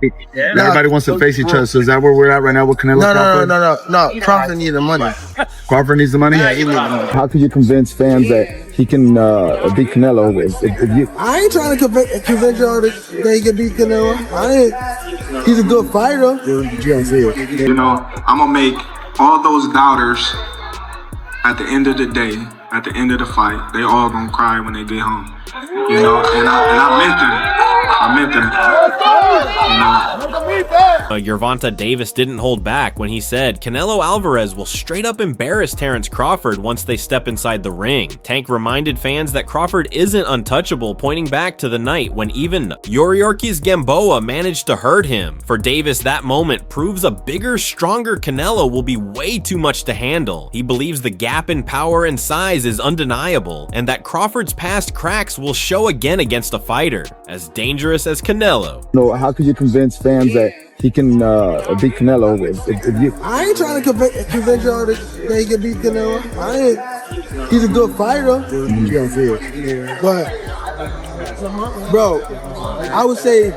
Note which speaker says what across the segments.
Speaker 1: Yeah.
Speaker 2: Everybody wants to face each other. So is that where we're at right now with Canelo?
Speaker 3: No. Crawford needs the money.
Speaker 2: Crawford needs the money?
Speaker 3: Yeah, he needs the money.
Speaker 2: How could you convince fans that he can beat Canelo? If you...
Speaker 3: I ain't trying to convince y'all that he can beat Canelo. He's a good fighter.
Speaker 4: You know, I'm going to make all those doubters at the end of the day, at the end of the fight, they all going to cry when they get home. You know, and I meant them.
Speaker 5: Gervonta Davis didn't hold back when he said Canelo Alvarez will straight up embarrass Terence Crawford once they step inside the ring. Tank reminded fans that Crawford isn't untouchable, pointing back to the night when even Yuriorkis Gamboa managed to hurt him. For Davis, that moment proves a bigger, stronger Canelo will be way too much to handle. He believes the gap in power and size is undeniable, and that Crawford's past cracks will show again against a fighter as dangerous as Canelo.
Speaker 2: No, how could you convince fans that he can beat Canelo? If you...
Speaker 3: I ain't trying to convince y'all that he can beat Canelo. He's a good fighter. But, bro, I would say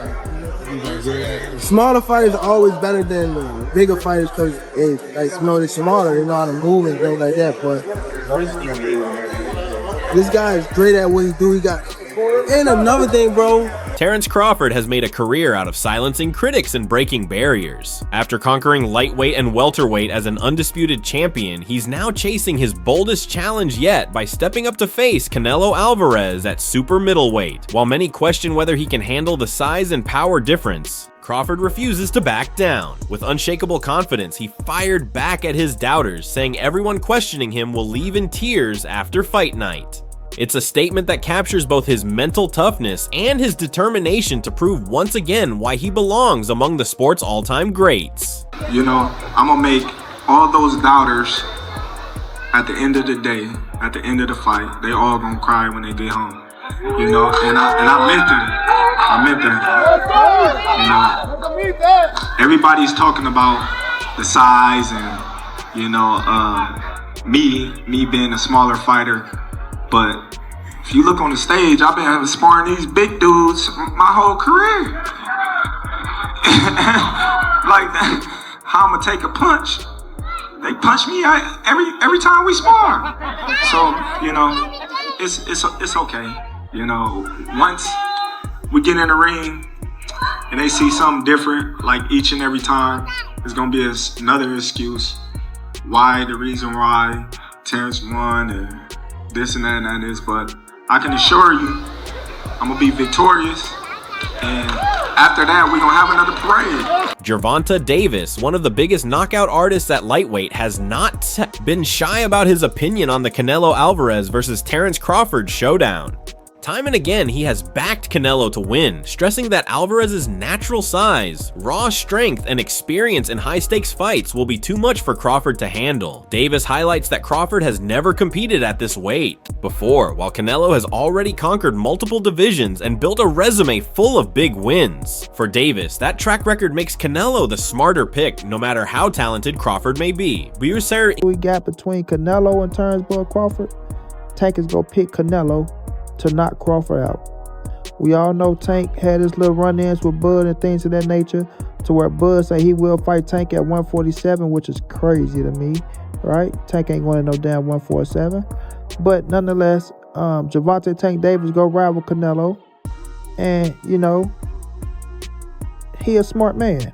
Speaker 3: smaller fighters are always better than bigger fighters because they're smaller, they know how to move and things like that. But this guy is great at what he do. And another thing, bro.
Speaker 5: Terence Crawford has made a career out of silencing critics and breaking barriers. After conquering lightweight and welterweight as an undisputed champion, he's now chasing his boldest challenge yet by stepping up to face Canelo Alvarez at super middleweight. While many question whether he can handle the size and power difference, Crawford refuses to back down. With unshakable confidence, he fired back at his doubters, saying everyone questioning him will leave in tears after fight night. It's a statement that captures both his mental toughness and his determination to prove once again why he belongs among the sport's all-time greats.
Speaker 4: You know, I'm going to make all those doubters at the end of the day, at the end of the fight, they all going to cry when they get home. You know, and I meant them. You know, everybody's talking about the size and, you know, me being a smaller fighter. But if you look on the stage, I've been sparring these big dudes my whole career. Like, how I'm gonna take a punch? They punch me every time we spar. So, you know, it's okay. You know, once we get in the ring and they see something different, like each and every time, it's gonna be another excuse why the reason why Terence won and this and that and this, but I can assure you I'm gonna be victorious, and after that we're gonna have another parade.
Speaker 5: Gervonta Davis, one of the biggest knockout artists at lightweight, has not been shy about his opinion on the Canelo Alvarez versus Terence Crawford showdown. Time and again, he has backed Canelo to win, stressing that Alvarez's natural size, raw strength, and experience in high-stakes fights will be too much for Crawford to handle. Davis highlights that Crawford has never competed at this weight before, while Canelo has already conquered multiple divisions and built a resume full of big wins. For Davis, that track record makes Canelo the smarter pick, no matter how talented Crawford may be.
Speaker 6: We got between Canelo and Terence Crawford. Tank is gonna pick Canelo to knock Crawford out. We all know Tank had his little run-ins with Bud and things of that nature, to where Bud say he will fight Tank at 147, which is crazy to me, right? Tank ain't going to no damn 147. But nonetheless, Gervonta Tank Davis go ride with Canelo, and you know, he a smart man.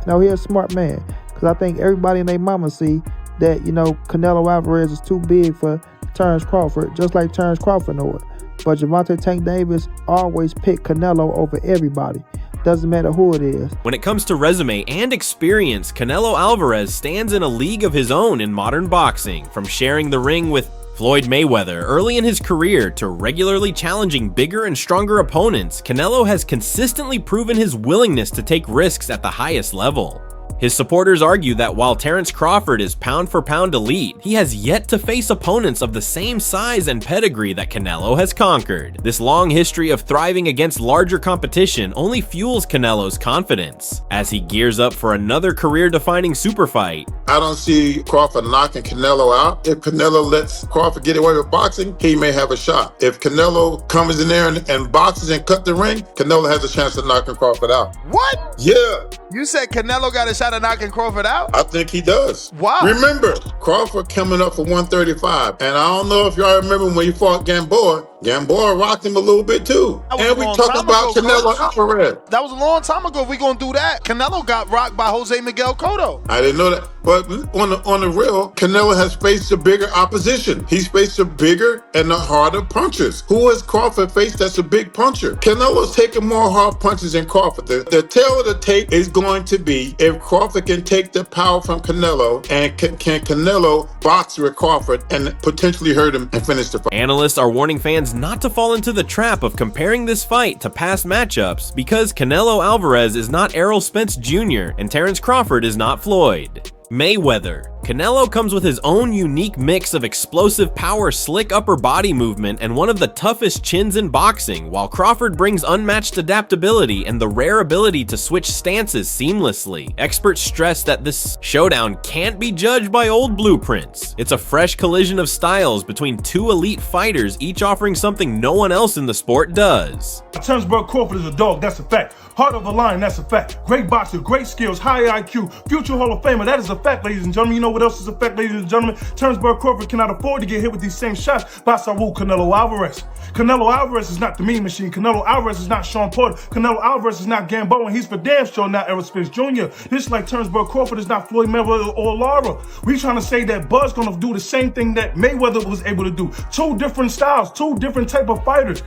Speaker 6: He a smart man, because I think everybody and their mama see that, you know, Canelo Alvarez is too big for Terence Crawford, just like Terence Crawford know it. But Gervonta Tank Davis always pick Canelo over everybody. Doesn't matter who it is.
Speaker 5: When it comes to resume and experience, Canelo Alvarez stands in a league of his own in modern boxing, from sharing the ring with Floyd Mayweather early in his career to regularly challenging bigger and stronger opponents. Canelo has consistently proven his willingness to take risks at the highest level. His supporters argue that while Terence Crawford is pound-for-pound elite, he has yet to face opponents of the same size and pedigree that Canelo has conquered. This long history of thriving against larger competition only fuels Canelo's confidence as he gears up for another career-defining super fight.
Speaker 1: I don't see Crawford knocking Canelo out. If Canelo lets Crawford get away with boxing, he may have a shot. If Canelo comes in there and boxes and cut the ring, Canelo has a chance of knocking Crawford out.
Speaker 7: What?
Speaker 1: Yeah.
Speaker 7: You said Canelo got a shot at knocking Crawford out?
Speaker 1: I think he does.
Speaker 7: Wow.
Speaker 1: Remember, Crawford coming up for 135. And I don't know if y'all remember when he fought Gamboa. Gamboa rocked him a little bit too. And we talk about Canelo Alvarez.
Speaker 7: That was a long time ago. If we gonna do that, Canelo got rocked by Jose Miguel Cotto.
Speaker 1: I didn't know that. But on the real, Canelo has faced a bigger opposition. He's faced a bigger and a harder punchers. Who has Crawford faced that's a big puncher? Canelo's taking more hard punches than Crawford. The tail of the tape is going to be if Crawford can take the power from Canelo, and can Canelo box with Crawford and potentially hurt him and finish the fight.
Speaker 5: Analysts are warning fans not to fall into the trap of comparing this fight to past matchups because Canelo Alvarez is not Errol Spence Jr. and Terence Crawford is not Floyd Mayweather. Canelo comes with his own unique mix of explosive power, slick upper body movement, and one of the toughest chins in boxing, while Crawford brings unmatched adaptability and the rare ability to switch stances seamlessly. Experts stress that this showdown can't be judged by old blueprints. It's a fresh collision of styles between two elite fighters, each offering something no one else in the sport does.
Speaker 8: Terence Crawford is a dog, that's a fact. Heart of the lion, that's a fact. Great boxer, great skills, high IQ, future Hall of Famer, that is a fact, ladies and gentlemen. You know what else is a fact, ladies and gentlemen? Terence Crawford cannot afford to get hit with these same shots by Saul Canelo Alvarez. Canelo Alvarez is not the mean machine. Canelo Alvarez is not Sean Porter. Canelo Alvarez is not Gamboa, and he's for damn sure not Errol Spence Jr. Just like Terence Crawford is not Floyd Mayweather or Lara. We trying to say that Bud's gonna do the same thing that Mayweather was able to do. Two different styles, two different type of fighters.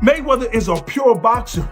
Speaker 8: Mayweather is a pure boxer.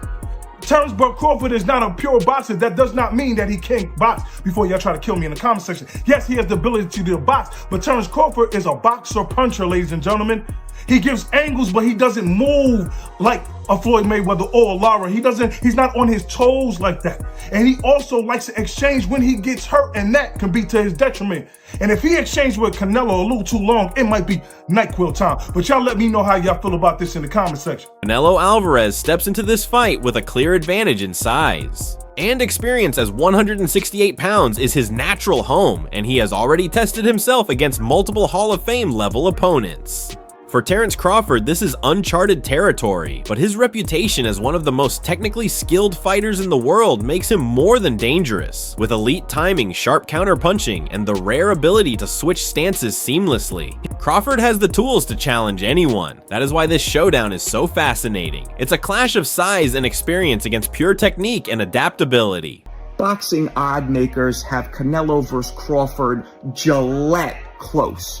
Speaker 8: Terence Crawford is not a pure boxer. That does not mean that he can't box. Before y'all try to kill me in the comment section. Yes, he has the ability to box, but Terence Crawford is a boxer puncher, ladies and gentlemen. He gives angles, but he doesn't move like a Floyd Mayweather or a Lara. He's not on his toes like that. And he also likes to exchange when he gets hurt, and that can be to his detriment. And if he exchanged with Canelo a little too long, it might be NyQuil time. But y'all let me know how y'all feel about this in the comment section.
Speaker 5: Canelo Alvarez steps into this fight with a clear advantage in size and experience, as 168 pounds is his natural home, and he has already tested himself against multiple Hall of Fame level opponents. For Terence Crawford, this is uncharted territory, but his reputation as one of the most technically skilled fighters in the world makes him more than dangerous. With elite timing, sharp counter-punching, and the rare ability to switch stances seamlessly, Crawford has the tools to challenge anyone. That is why this showdown is so fascinating. It's a clash of size and experience against pure technique and adaptability.
Speaker 9: Boxing odd makers have Canelo versus Crawford Gillette close.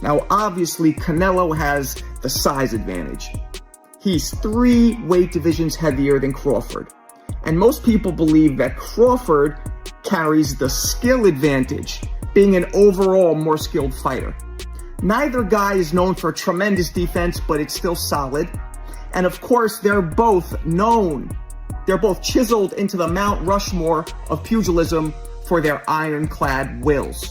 Speaker 9: Now, obviously, Canelo has the size advantage. He's 3 weight divisions heavier than Crawford. And most people believe that Crawford carries the skill advantage, being an overall more skilled fighter. Neither guy is known for tremendous defense, but it's still solid. And of course, they're both chiseled into the Mount Rushmore of pugilism for their ironclad wills.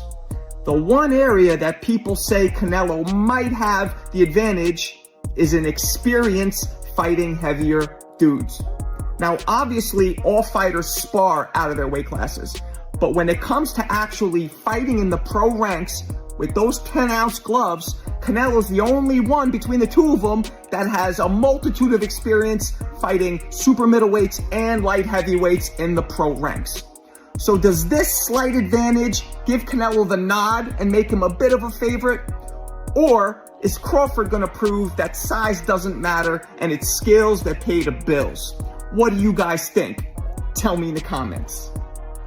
Speaker 9: The one area that people say Canelo might have the advantage is in experience fighting heavier dudes. Now, obviously, all fighters spar out of their weight classes, but when it comes to actually fighting in the pro ranks with those 10-ounce gloves, Canelo's the only one between the two of them that has a multitude of experience fighting super middleweights and light heavyweights in the pro ranks. So does this slight advantage give Canelo the nod and make him a bit of a favorite? Or is Crawford going to prove that size doesn't matter and it's skills that pay the bills? What do you guys think? Tell me in the comments.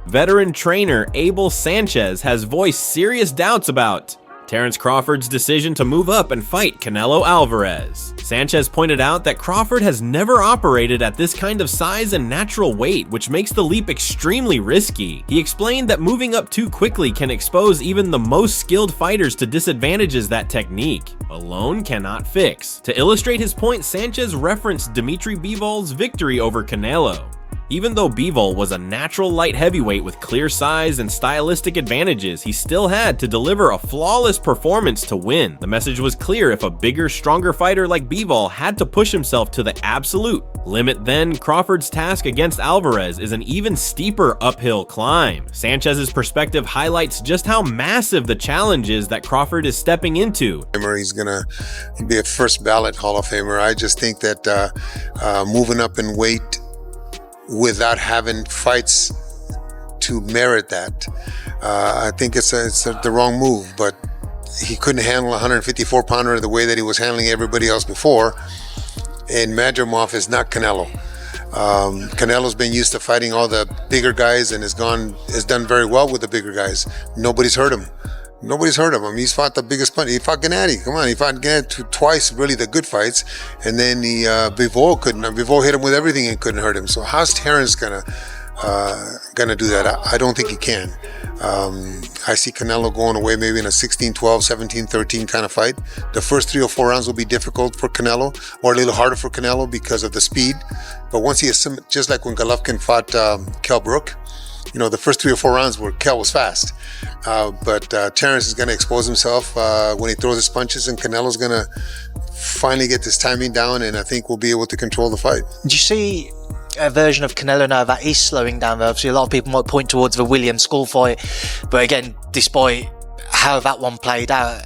Speaker 5: Veteran trainer Abel Sanchez has voiced serious doubts about Terence Crawford's decision to move up and fight Canelo Alvarez. Sanchez pointed out that Crawford has never operated at this kind of size and natural weight, which makes the leap extremely risky. He explained that moving up too quickly can expose even the most skilled fighters to disadvantages that technique alone cannot fix. To illustrate his point, Sanchez referenced Dimitri Bivol's victory over Canelo. Even though Bivol was a natural light heavyweight with clear size and stylistic advantages, he still had to deliver a flawless performance to win. The message was clear: if a bigger, stronger fighter like Bivol had to push himself to the absolute limit, then Crawford's task against Alvarez is an even steeper uphill climb. Sanchez's perspective highlights just how massive the challenge is that Crawford is stepping into.
Speaker 10: He's gonna be a first ballot Hall of Famer. I just think that moving up in weight without having fights to merit that, I think it's the wrong move. But he couldn't handle a 154-pounder the way that he was handling everybody else before. And Madrimov is not Canelo. Canelo's been used to fighting all the bigger guys and has done very well with the bigger guys. Nobody's hurt him. I mean, he's fought the biggest punch. He fought Gennady. Come on, he fought Gennady twice, really the good fights, and then Bivol couldn't. Bivol hit him with everything and couldn't hurt him. So how's Terence gonna do that? I don't think he can. I see Canelo going away maybe in a 16-12, 17-13 kind of fight. The first 3 or 4 rounds will be difficult for Canelo, or a little harder for Canelo because of the speed. But once he assimilates, just like when Golovkin fought Kell Brook, you know, the first 3 or 4 rounds where Kell was fast. But Terence is going to expose himself when he throws his punches, and Canelo's going to finally get this timing down, and I think we'll be able to control the fight.
Speaker 11: Do you see a version of Canelo now that is slowing down? Obviously, a lot of people might point towards the Williams Skull fight, but again, despite how that one played out,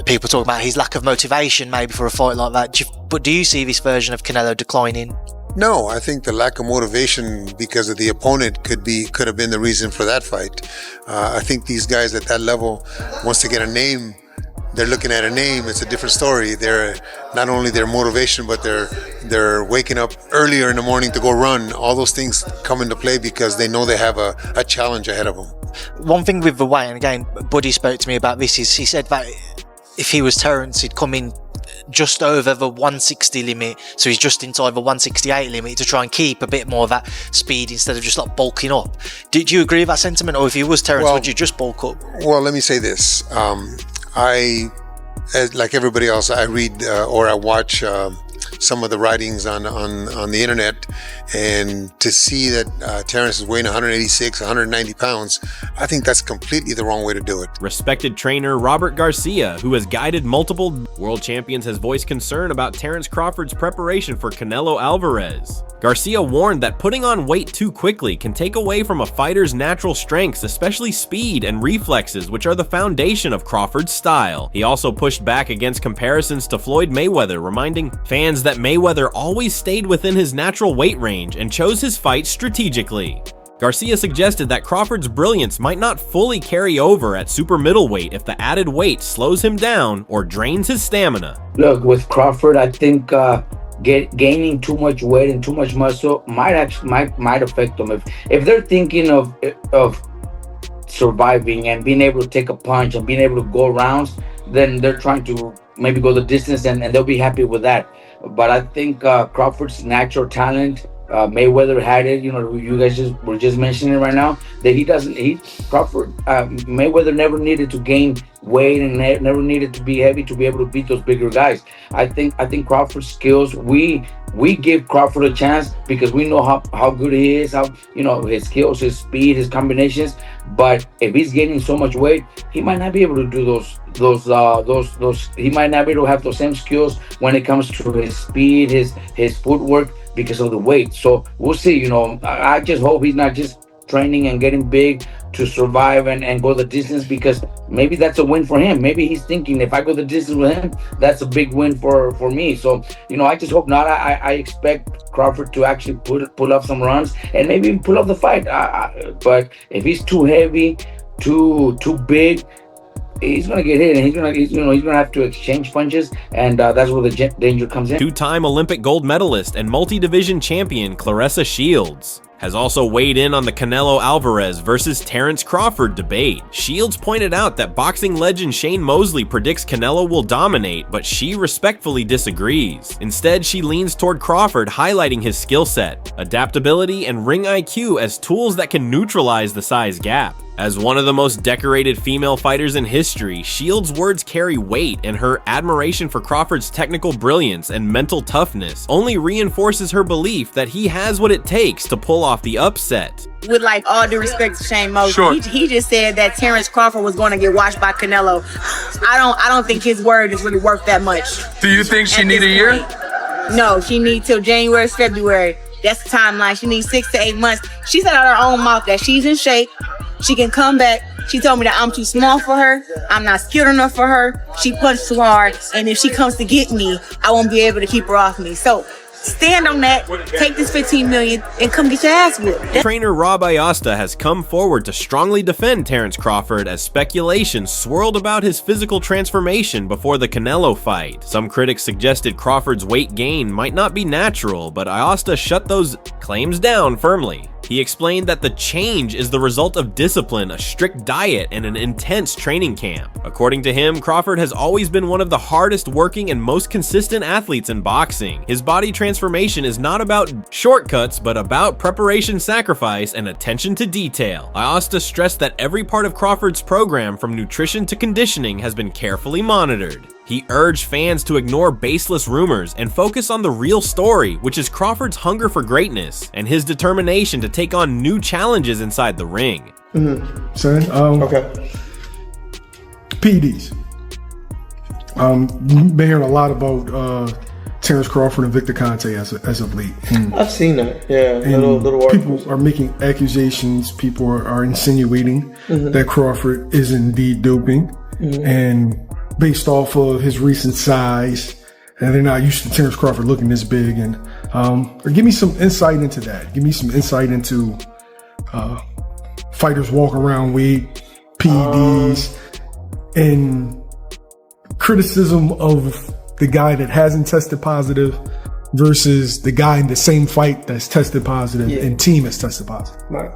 Speaker 11: people talk about his lack of motivation maybe for a fight like that. But do you see this version of Canelo declining?
Speaker 10: No, I think the lack of motivation because of the opponent could have been the reason for that fight. I think these guys at that level, once they get a name, they're looking at a name. It's a different story. They're not only their motivation, but they're waking up earlier in the morning to go run. All those things come into play because they know they have a challenge ahead of them.
Speaker 11: One thing with the weight, and again, Buddy spoke to me about this, is he said that if he was Terence, he'd come in just over the 160 limit, so he's just inside the 168 limit to try and keep a bit more of that speed instead of just like bulking up. Did you agree with that sentiment, or if you was Terence, would you just bulk up?
Speaker 10: Well, let me say this. Like everybody else, I read or I watch some of the writings on the internet, and to see that Terence is weighing 186, 190 pounds, I think that's completely the wrong way to do it.
Speaker 5: Respected trainer Robert Garcia, who has guided multiple world champions, has voiced concern about Terence Crawford's preparation for Canelo Alvarez. Garcia warned that putting on weight too quickly can take away from a fighter's natural strengths, especially speed and reflexes, which are the foundation of Crawford's style. He also pushed back against comparisons to Floyd Mayweather, reminding fans that Mayweather always stayed within his natural weight range and chose his fights strategically. Garcia suggested that Crawford's brilliance might not fully carry over at super middleweight if the added weight slows him down or drains his stamina.
Speaker 12: Look, with Crawford, I think gaining too much weight and too much muscle might affect them. If they're thinking of surviving and being able to take a punch and being able to go rounds, then they're trying to maybe go the distance, and they'll be happy with that. But I think Crawford's natural talent, Mayweather had it. You know, you guys were just mentioning right now that Mayweather never needed to gain weight and never needed to be heavy to be able to beat those bigger guys. I think Crawford's skills, we give Crawford a chance because we know how good he is, how, you know, his skills, his speed, his combinations. But if he's gaining so much weight, he might not be able to do those. He might not be able to have those same skills when it comes to his speed, his footwork, because of the weight. So we'll see. You know, I just hope he's not just training and getting big to survive and go the distance, because maybe that's a win for him. Maybe he's thinking, if I go the distance with him, that's a big win for me. So, you know, I just hope not. I expect Crawford to actually pull up some runs and maybe even pull up the fight. But if he's too heavy, too big, he's gonna get hit, and he's gonna have to exchange punches, and that's where the danger comes in.
Speaker 5: Two-time Olympic gold medalist and multi-division champion Claressa Shields. has also weighed in on the Canelo Alvarez versus Terence Crawford debate. Shields pointed out that boxing legend Shane Mosley predicts Canelo will dominate, but she respectfully disagrees. Instead, she leans toward Crawford, highlighting his skill set, adaptability, and ring IQ as tools that can neutralize the size gap. As one of the most decorated female fighters in history, Shields' words carry weight, and her admiration for Crawford's technical brilliance and mental toughness only reinforces her belief that he has what it takes to pull off the upset.
Speaker 13: With like all due respect to Shane Mosley, he just said that Terence Crawford was going to get watched by Canelo. I don't think his word is really worth that much.
Speaker 14: Do you think she need a year?
Speaker 13: No, she needs till January, February. That's the timeline. She needs 6 to 8 months. She said out of her own mouth that she's in shape. She can come back. She told me that I'm too small for her. I'm not skilled enough for her. She punched too hard. And if she comes to get me, I won't be able to keep her off me. So stand on that, take this $15 million, and come get your ass whipped.
Speaker 5: Trainer Rob Ayasta has come forward to strongly defend Terence Crawford as speculation swirled about his physical transformation before the Canelo fight. Some critics suggested Crawford's weight gain might not be natural, but Ayasta shut those claims down firmly. He explained that the change is the result of discipline, a strict diet, and an intense training camp. According to him, Crawford has always been one of the hardest working and most consistent athletes in boxing. His body transformation is not about shortcuts, but about preparation, sacrifice, and attention to detail. Ayasta stressed that every part of Crawford's program, from nutrition to conditioning, has been carefully monitored. He urged fans to ignore baseless rumors and focus on the real story, which is Crawford's hunger for greatness and his determination to take on new challenges inside the ring.
Speaker 15: Okay. PEDs. You've been hearing a lot about Terence Crawford and Victor Conte as of late.
Speaker 3: I've seen that. Yeah, little
Speaker 15: people are making accusations. People are insinuating that Crawford is indeed doping, and based off of his recent size, and they're not used to Terence Crawford looking this big. And give me some insight into that. Give me some insight into fighters walk around weight, PEDs, and criticism of the guy that hasn't tested positive versus the guy in the same fight that's tested positive and team has tested positive.
Speaker 3: Right.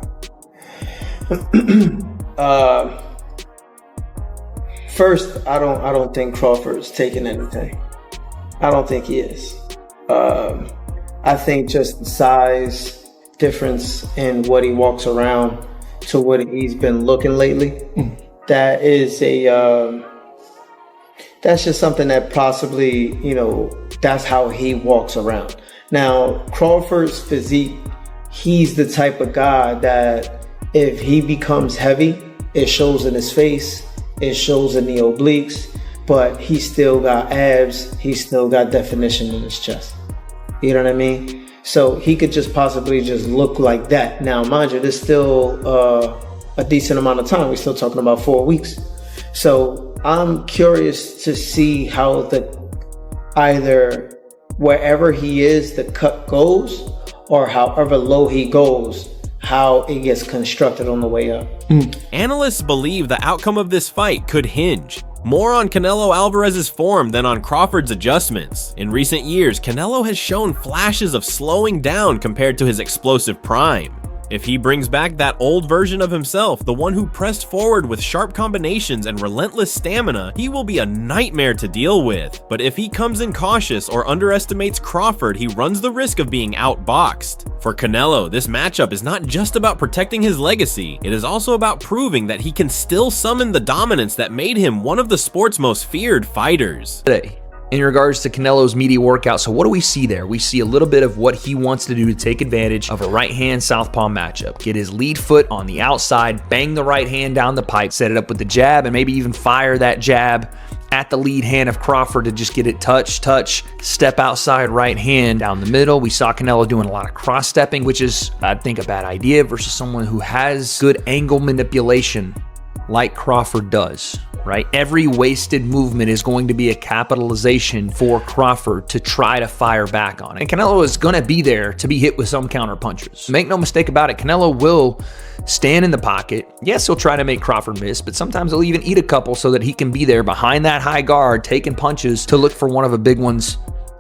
Speaker 3: First, I don't think Crawford's taking anything. I don't think he is. I think just the size difference in what he walks around to what he's been looking lately, that is that's just something that possibly, that's how he walks around. Now, Crawford's physique, he's the type of guy that if he becomes heavy, it shows in his face, it shows in the obliques, but he still got abs, he still got definition in his chest. You know what I mean? So he could just possibly just look like that. Now, mind you, there's still a decent amount of time. We're still talking about 4 weeks. So I'm curious to see how either wherever he is, the cut goes, or however low he goes, how it gets constructed on the way up.
Speaker 5: Analysts believe the outcome of this fight could hinge more on Canelo Alvarez's form than on Crawford's adjustments. In recent years, Canelo has shown flashes of slowing down compared to his explosive prime. If he brings back that old version of himself, the one who pressed forward with sharp combinations and relentless stamina, he will be a nightmare to deal with. But if he comes in cautious or underestimates Crawford, he runs the risk of being outboxed. For Canelo, this matchup is not just about protecting his legacy, it is also about proving that he can still summon the dominance that made him one of the sport's most feared fighters.
Speaker 16: Today, in regards to Canelo's media workout, so what do we see there? We see a little bit of what he wants to do to take advantage of a right-hand southpaw matchup. Get his lead foot on the outside, bang the right hand down the pipe, set it up with the jab, and maybe even fire that jab at the lead hand of Crawford to just get it touch, step outside right hand down the middle. We saw Canelo doing a lot of cross-stepping, which is, I think, a bad idea versus someone who has good angle manipulation like Crawford does. Right? Every wasted movement is going to be a capitalization for Crawford to try to fire back on. And Canelo is going to be there to be hit with some counter punches. Make no mistake about it, Canelo will stand in the pocket. Yes, he'll try to make Crawford miss, but sometimes he'll even eat a couple so that he can be there behind that high guard, taking punches to look for one of the big ones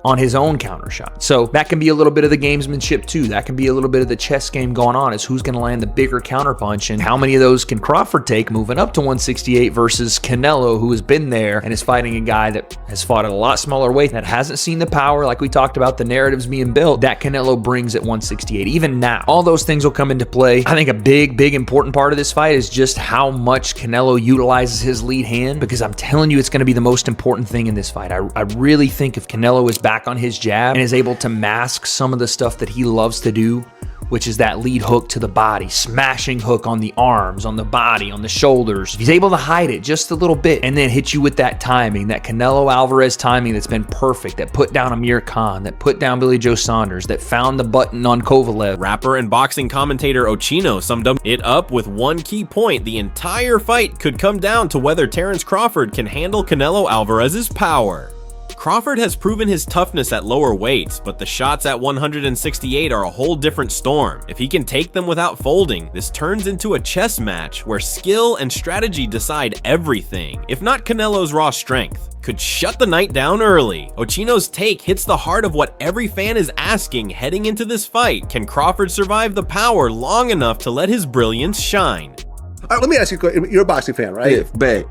Speaker 16: on his own counter shot. So that can be a little bit of the gamesmanship too. That can be a little bit of the chess game going on, is who's going to land the bigger counter punch, and how many of those can Crawford take moving up to 168 versus Canelo, who has been there and is fighting a guy that has fought at a lot smaller weight, that hasn't seen the power, like we talked about, the narratives being built, that Canelo brings at 168. Even now, all those things will come into play. I think a big important part of this fight is just how much Canelo utilizes his lead hand, because I'm telling you, it's going to be the most important thing in this fight. I really think if Canelo is back on his jab and is able to mask some of the stuff that he loves to do, which is that lead hook to the body, smashing hook on the arms, on the body, on the shoulders. If he's able to hide it just a little bit and then hit you with that timing, that Canelo Alvarez timing that's been perfect, that put down Amir Khan, that put down Billy Joe Saunders, that found the button on Kovalev.
Speaker 5: Rapper and boxing commentator Ochino summed it up with one key point: the entire fight could come down to whether Terence Crawford can handle Canelo Alvarez's power. Crawford has proven his toughness at lower weights, but the shots at 168 are a whole different storm. If he can take them without folding, this turns into a chess match where skill and strategy decide everything. If not Canelo's raw strength, could shut the night down early. Ochino's take hits the heart of what every fan is asking heading into this fight. Can Crawford survive the power long enough to let his brilliance shine?
Speaker 17: All right, let me ask you a question. You're a boxing fan, right?
Speaker 18: Yeah, bad.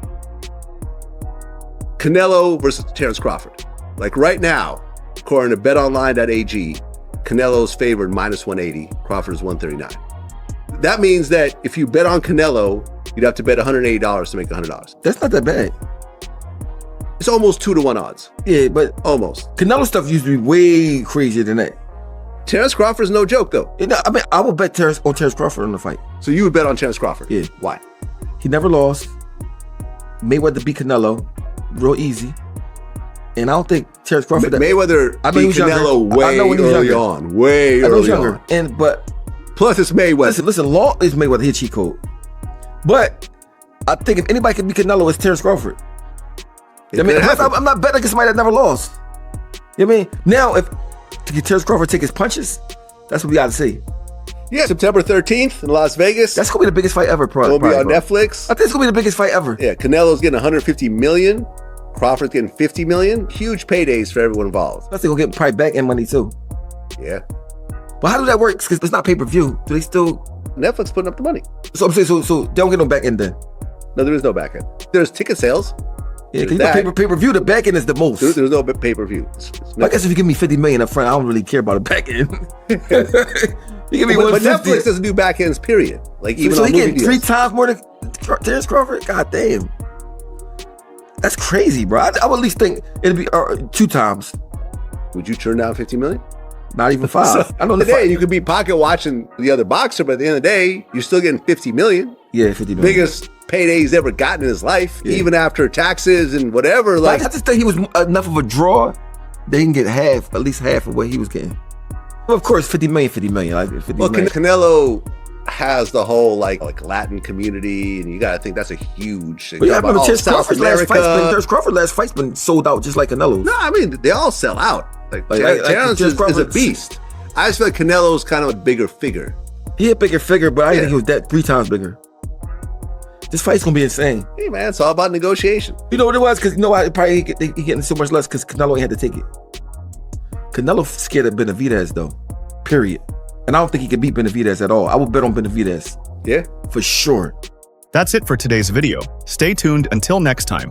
Speaker 17: Canelo versus Terence Crawford. Like right now, according to betonline.ag, Canelo's favored -180, Crawford's 139. That means that if you bet on Canelo, you'd have to bet $180 to make $100.
Speaker 18: That's not that bad.
Speaker 17: It's almost 2-to-1 odds.
Speaker 18: Yeah, but
Speaker 17: almost.
Speaker 18: Canelo stuff used to be way crazier than that.
Speaker 17: Terence Crawford's no joke, though.
Speaker 18: I mean, I would bet Terence Crawford in the fight.
Speaker 17: So you would bet on Terence Crawford?
Speaker 18: Yeah.
Speaker 17: Why?
Speaker 18: He never lost. Mayweather beat Canelo real easy. And I don't think Terence Crawford...
Speaker 17: Mayweather beat Canelo way early on. Way early on.
Speaker 18: But
Speaker 17: plus it's Mayweather.
Speaker 18: Listen, Law is Mayweather, his cheat code. But I think if anybody can beat Canelo, it's Terence Crawford. I mean, I'm not betting against somebody that never lost. You know what I mean? Now, if Terence Crawford take his punches, that's what we got to see.
Speaker 17: Yeah, September 13th in Las Vegas.
Speaker 18: That's going to be the biggest fight ever, probably.
Speaker 17: It's going to be on Netflix.
Speaker 18: I think it's going to be the biggest fight ever.
Speaker 17: Yeah, Canelo's getting $150 million. Crawford's getting $50 million. Huge paydays for everyone involved.
Speaker 18: Plus, they're going to get probably back-end money, too.
Speaker 17: Yeah.
Speaker 18: But how does that work? Because it's not pay-per-view. Do they still...
Speaker 17: Netflix putting up the money.
Speaker 18: So I'm saying, so they don't get no back-end then?
Speaker 17: No, there is no back-end. There's ticket sales.
Speaker 18: Yeah, because pay-per-view, the back-end is the most.
Speaker 17: There's no pay-per-view.
Speaker 18: I guess if you give me $50 million up front, I don't really care about a back-end. You give me
Speaker 17: but Netflix doesn't do back-ends, period. Like even
Speaker 18: so
Speaker 17: on
Speaker 18: he
Speaker 17: movie
Speaker 18: getting
Speaker 17: deals.
Speaker 18: 3 times more than Terence Crawford? God damn. That's crazy, bro. I would at least think it'd be 2 times.
Speaker 17: Would you turn down $50 million?
Speaker 18: Not even 5.
Speaker 17: So, I know today you could be pocket watching the other boxer, but at the end of the day, you're still getting $50 million.
Speaker 18: Yeah, $50 million.
Speaker 17: Biggest payday he's ever gotten in his life, even after taxes and whatever.
Speaker 18: Like, I just think he was enough of a draw that he can get at least half of what he was getting. Well, of course, $50 million. Like $50 million.
Speaker 17: Canelo has the whole like Latin community, and you got to think that's a huge thing.
Speaker 18: But yeah, remember Terence Crawford's last fight's been sold out just like Canelo's.
Speaker 17: No, I mean, they all sell out. Terence is a beast. I just feel like Canelo's kind of a bigger figure.
Speaker 18: He a bigger figure, but I think he was that 3 times bigger. This fight's gonna be insane.
Speaker 17: Hey man, it's all about negotiation.
Speaker 18: You know what it was? Because you know why probably he getting so much less because Canelo ain't had to take it. Canelo scared of Benavidez though. Period. And I don't think he can beat Benavidez at all. I would bet on Benavidez.
Speaker 17: Yeah.
Speaker 18: For sure.
Speaker 19: That's it for today's video. Stay tuned until next time.